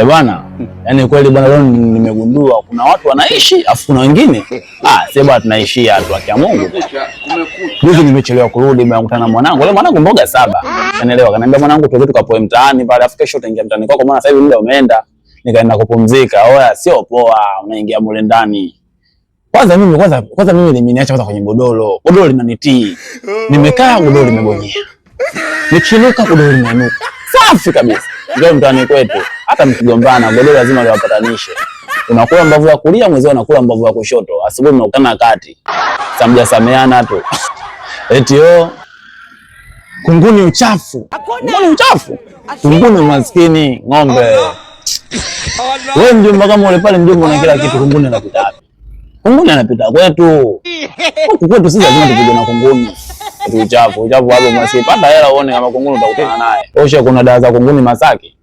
Bwana, yani kweli bwana, leo nimegundua kuna watu wanaishi afu kuna wengine sasa bwana tunaishia tu kwa Mungu. Juzi nimechelewa kurudi, nimekutana na mwanangu. Leo mwanangu mboga 7. Unaelewa? Kaniambia mwanangu tuende tukapoe mtaani pale, afu kesho utaingia mtaani kwako maana sasa hivi muda umeenda. Nikaenda kupumzika. Oya, sio poa unaingia mule ndani. Kwanza mimi nimeniacha kwanza kwenye godoro. Godoro linanitii. Nimekaa godoro limebonyea. Nikinuka godoro limenuka. Safi kabisa. Ndio mtaani kwetu. Hata mkigombana godoro lazima liwapatanishe. Unakula mbavu ya kulia, mwenzao anakula mbavu ya kushoto. Asubuhi mnakutana kati. Samjasameana tu. Eti kunguni uchafu. Kunguni uchafu. Kunguni maskini ng'ombe. Wewe mjomba kama ule pale mjomba na kila kitu, kunguni anapita wapi? Kunguni anapita kwetu. Huku kwetu sisi lazima tupige na kunguni. Eti uchafu hapo, msipata hela uone kama kunguni utakutana naye. Osha kuna dawa za kunguni Masaki.